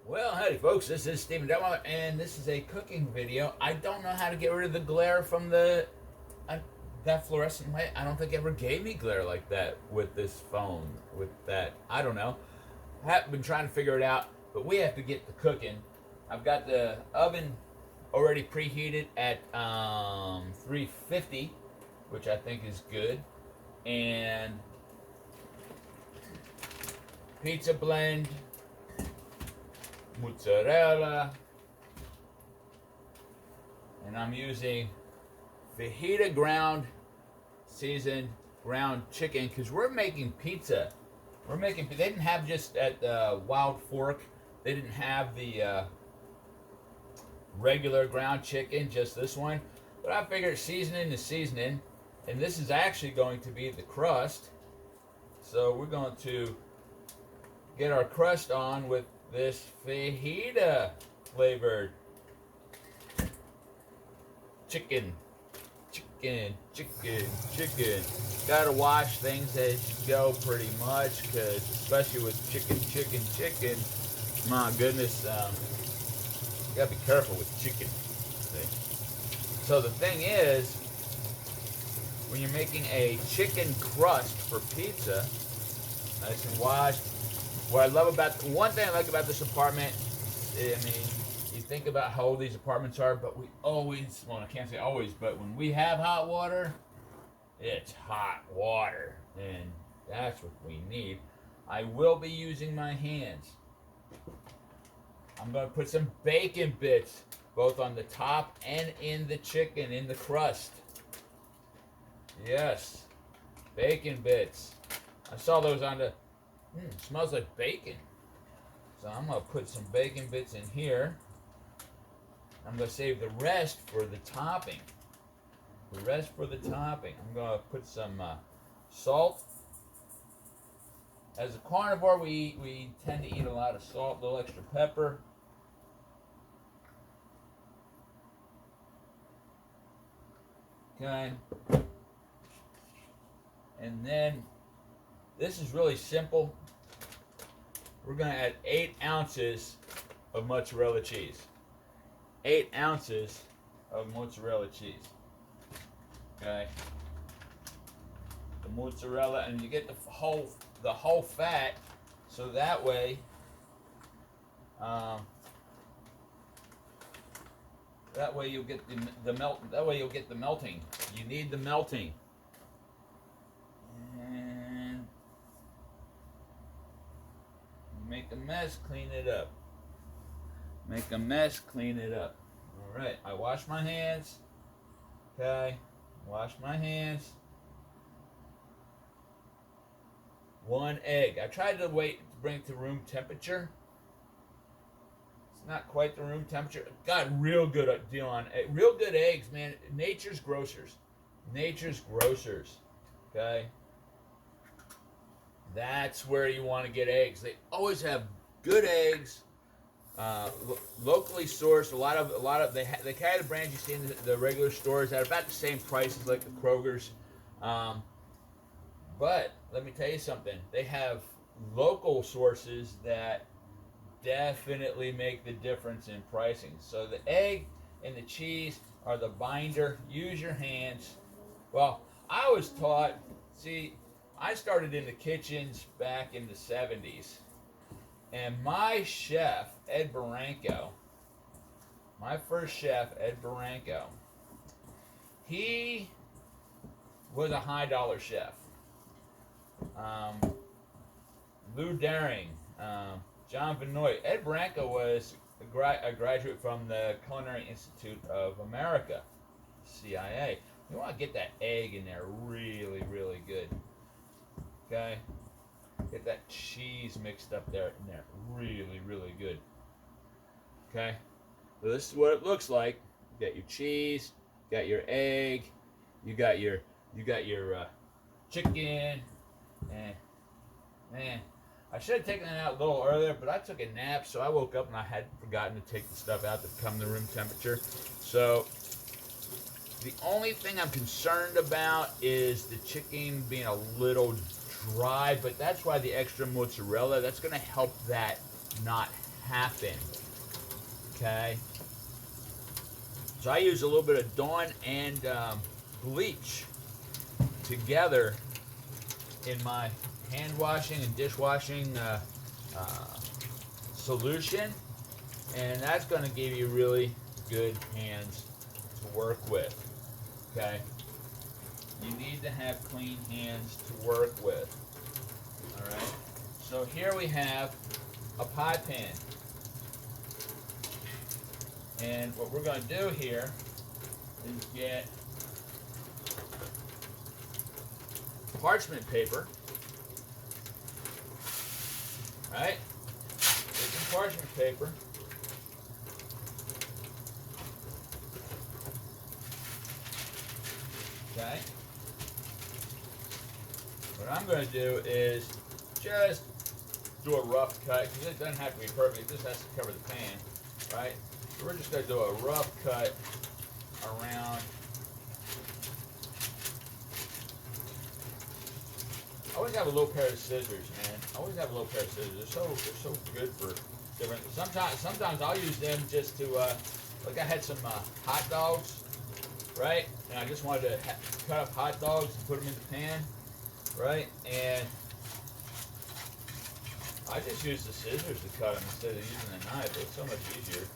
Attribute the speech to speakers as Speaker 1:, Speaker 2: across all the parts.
Speaker 1: Well, howdy folks, this is Stephen Detmeiler, and this is a cooking video. I don't know how to get rid of the glare from that fluorescent light. I don't think it ever gave me glare like that with this phone, with that, I don't know. I have been trying to figure it out, but we have to get to cooking. I've got the oven already preheated at 350, which I think is good, and pizza blend, mozzarella, and I'm using fajita ground seasoned ground chicken because we're making pizza. They didn't have just at Wild Fork, they didn't have the regular ground chicken, just this one. But I figured seasoning is seasoning, and this is actually going to be the crust. So we're going to get our crust on with this fajita flavored chicken. Gotta wash things as you go pretty much, because especially with chicken, my goodness, you gotta be careful with chicken. See? So the thing is, when you're making a chicken crust for pizza, nice and washed. What I love about, one thing I like about this apartment, I mean, you think about how old these apartments are, but we always, well, I can't say always, but when we have hot water, it's hot water, and that's what we need. I will be using my hands. I'm going to put some bacon bits both on the top and in the chicken, in the crust. Yes, bacon bits. I saw those on the, smells like bacon. So I'm going to put some bacon bits in here. I'm going to save the rest for the topping. I'm going to put some salt. As a carnivore, we tend to eat a lot of salt, a little extra pepper. Okay. And then, this is really simple. We're going to add 8 ounces of mozzarella cheese. 8 ounces of mozzarella cheese. Okay. The mozzarella, and you get the whole fat, so that way, you'll get the melt. That way you'll get the melting. You need the melting. And make a mess, clean it up. All right, I wash my hands. Okay, wash my hands. 1 egg. I tried to wait to bring it to room temperature. It's not quite the room temperature. Got a real good deal on real good eggs, man. Nature's Grocers. Okay, that's where you want to get eggs. They always have good eggs. Locally sourced. A lot of they carry the brands you see in the regular stores at about the same prices like the Kroger's. But let me tell you something. They have local sources that definitely make the difference in pricing. So the egg and the cheese are the binder. Use your hands. Well, I was taught. See, I started in the kitchens back in the 70s. And my chef, Ed Baranco, my first chef, Ed Baranco, he was a high dollar chef. Lou Daring, John Benoit. Ed Baranco was a graduate from the Culinary Institute of America, CIA. You want to get that egg in there really, really good. Okay? Get that cheese mixed up there in there. Really, really good. Okay? So this is what it looks like. You got your cheese, you got your egg, you got your chicken, and man, I should have taken it out a little earlier, but I took a nap, so I woke up and I had forgotten to take the stuff out to come to room temperature. So the only thing I'm concerned about is the chicken being a little dry, but that's why the extra mozzarella, that's going to help that not happen. Okay. So I use a little bit of Dawn and bleach together in my hand washing and dishwashing solution, and that's going to give you really good hands to work with. Okay, you need to have clean hands to work with. All right, so here we have a pie pan, and what we're going to do here is get parchment paper. Right? Get some parchment paper. Okay? What I'm going to do is just do a rough cut, because it doesn't have to be perfect, it just has to cover the pan, right? So we're just going to do a rough cut around. Always have a little pair of scissors, man. Always have a little pair of scissors. They're so good for different. Sometimes I'll use them just to like I had some hot dogs, right? And I just wanted to cut up hot dogs and put them in the pan, right? And I just use the scissors to cut them instead of using the knife. It's so much easier.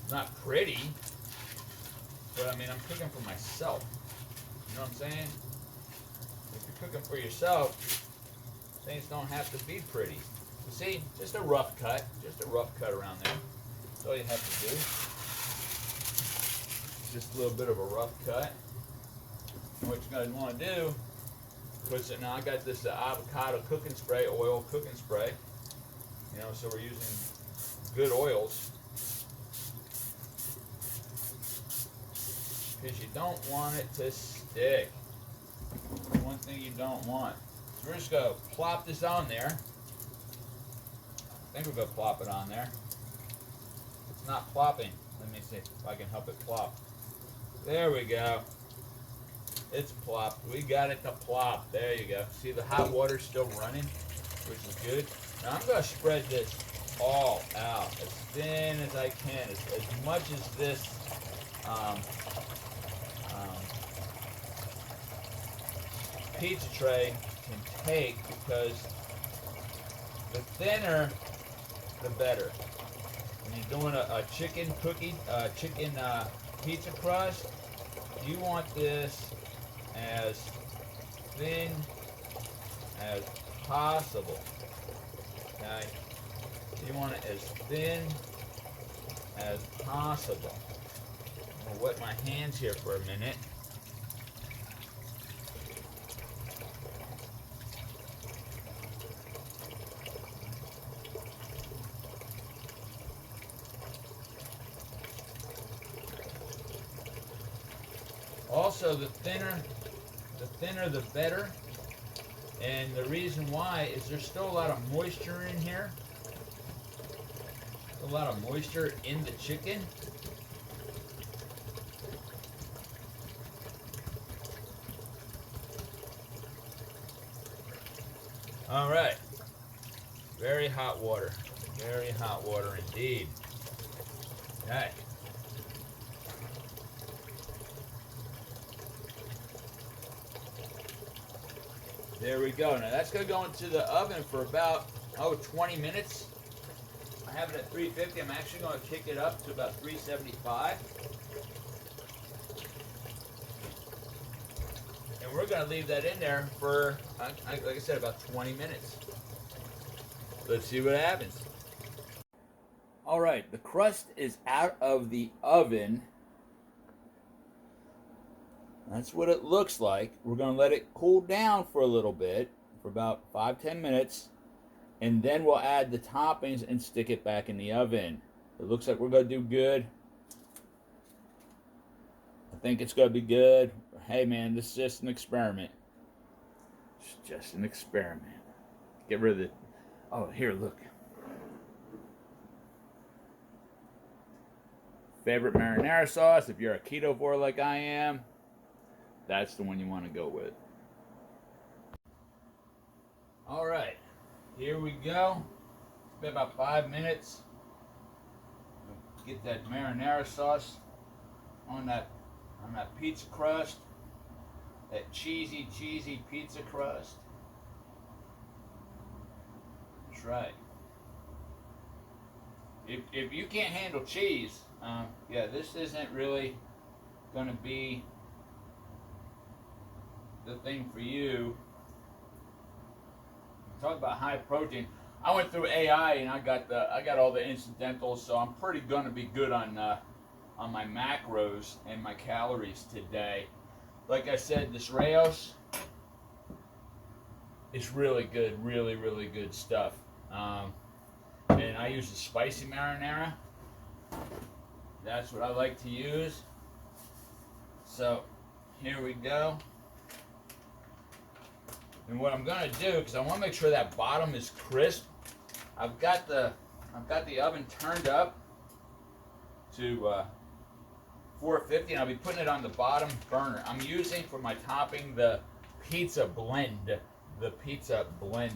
Speaker 1: It's not pretty, but I mean I'm cooking for myself. You know what I'm saying? If you're cooking for yourself, things don't have to be pretty. You see, just a rough cut around there. That's all you have to do. Just a little bit of a rough cut. And what you're going to want to do, now I got this avocado cooking spray, oil cooking spray. You know, so we're using good oils. Because you don't want it to stick. One thing you don't want. So we're just going to plop this on there. I think we're going to plop it on there. It's not plopping. Let me see if I can help it plop. There we go. It's plopped. We got it to plop. There you go. See the hot water's still running, which is good. Now I'm going to spread this all out as thin as I can, as much as this pizza tray can take, because the thinner the better. When you're doing a chicken pizza crust, you want this as thin as possible. Okay? You want it as thin as possible. I'm going to wet my hands here for a minute. Also, the thinner the better. And the reason why is there's still a lot of moisture in here. A lot of moisture in the chicken. All right. Very hot water. Very hot water indeed. Okay. There we go. Now that's going to go into the oven for about 20 minutes. I have it at 350. I'm actually going to kick it up to about 375. And we're going to leave that in there for, like I said, about 20 minutes. Let's see what happens. All right, the crust is out of the oven. That's what it looks like. We're going to let it cool down for a little bit, for about 5-10 minutes, and then we'll add the toppings and stick it back in the oven. It looks like we're going to do good. I think it's going to be good. Hey man, this is just an experiment. It's just an experiment. Get rid of the... Oh, here, look. Favorite marinara sauce, if you're a ketovore like I am, that's the one you want to go with. All right, here we go. It's been about 5 minutes. Get that marinara sauce on that pizza crust. That cheesy pizza crust. That's right. If you can't handle cheese, yeah, this isn't really going to be the thing for you. Talk about high protein. I went through AI and I got all the incidentals, so I'm pretty going to be good on my macros and my calories today. Like I said, this Rayos is really good, really good stuff. And I use the spicy marinara. That's what I like to use. So here we go. And what I'm gonna do, because I want to make sure that bottom is crisp, I've got the oven turned up to 450, and I'll be putting it on the bottom burner. I'm using for my topping the pizza blend. The pizza blend.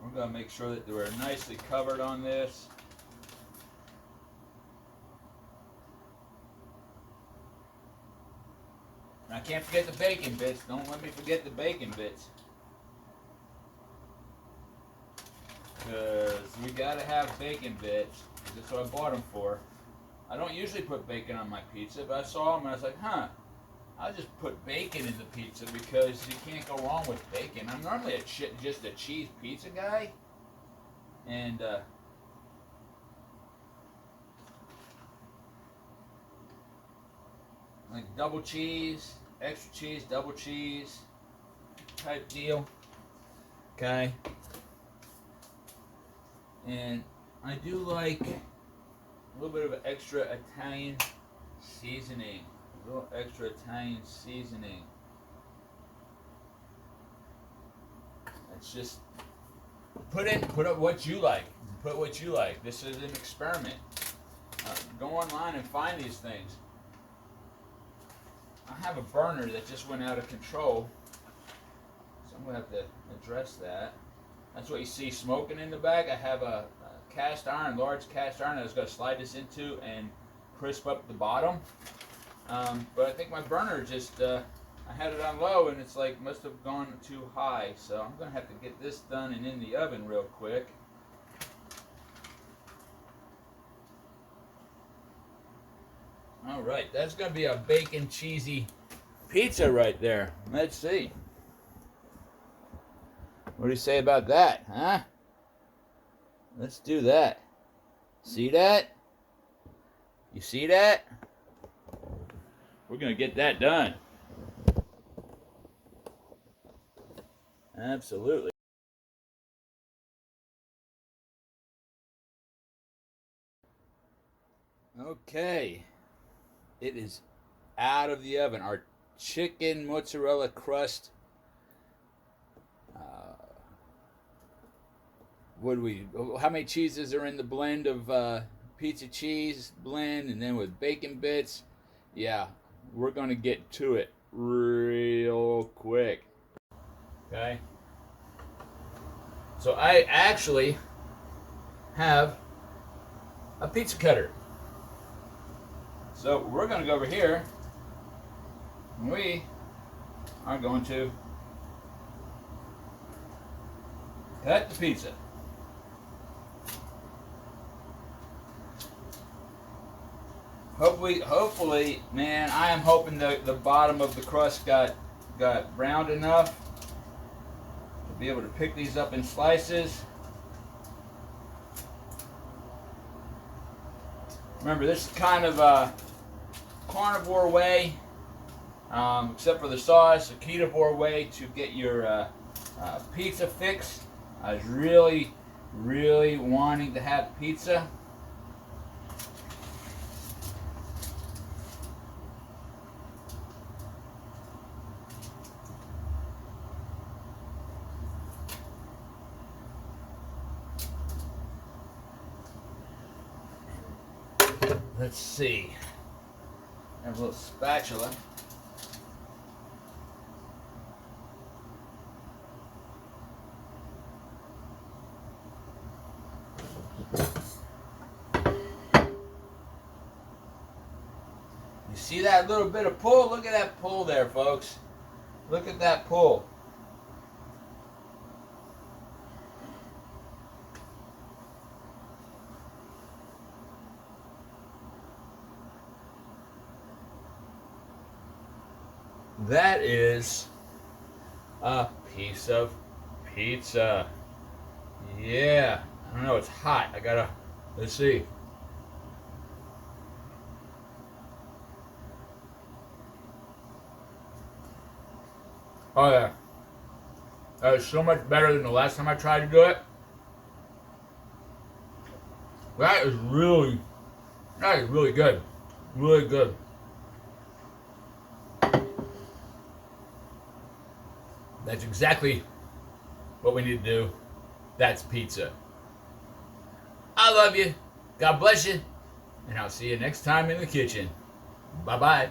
Speaker 1: We're gonna make sure that we're nicely covered on this. And I can't forget the bacon bits. Don't let me forget the bacon bits. Because we gotta have bacon bits. That's what I bought them for. I don't usually put bacon on my pizza, but I saw them and I was like, huh, I'll just put bacon in the pizza because you can't go wrong with bacon. I'm normally just a cheese pizza guy. And like double cheese, extra cheese, double cheese type deal. Okay. And I do like a little bit of extra Italian seasoning. A little extra Italian seasoning. It's just put up what you like. Put what you like. This is an experiment. Go online and find these things. I have a burner that just went out of control, so I'm gonna have to address that. That's what you see smoking in the back. I have a cast iron, large cast iron that I was gonna slide this into and crisp up the bottom. But I think my burner just, I had it on low and it's like must have gone too high. So I'm gonna have to get this done and in the oven real quick. All right, that's gonna be a bacon cheesy pizza right there. Let's see. What do you say about that, huh? Let's do that. See that? You see that? We're gonna get that done. Absolutely. Okay. It is out of the oven. Our chicken mozzarella crust. How many cheeses are in the blend of pizza cheese blend and then with bacon bits? Yeah, we're going to get to it real quick. Okay. So I actually have a pizza cutter. So we're going to go over here. We are going to cut the pizza. Hopefully, man, I am hoping the bottom of the crust got browned enough to be able to pick these up in slices. Remember, this is kind of a carnivore way, except for the sauce, a ketovore way to get your pizza fix. I was really wanting to have pizza. Let's see. I have a little spatula. See that little bit of pull? Look at that pull there, folks. Look at that pull. That is a piece of pizza. Yeah. I don't know, it's hot. Let's see. Oh yeah. That is so much better than the last time I tried to do it. That is really good. Really good. That's exactly what we need to do. That's pizza. I love you. God bless you. And I'll see you next time in the kitchen. Bye-bye.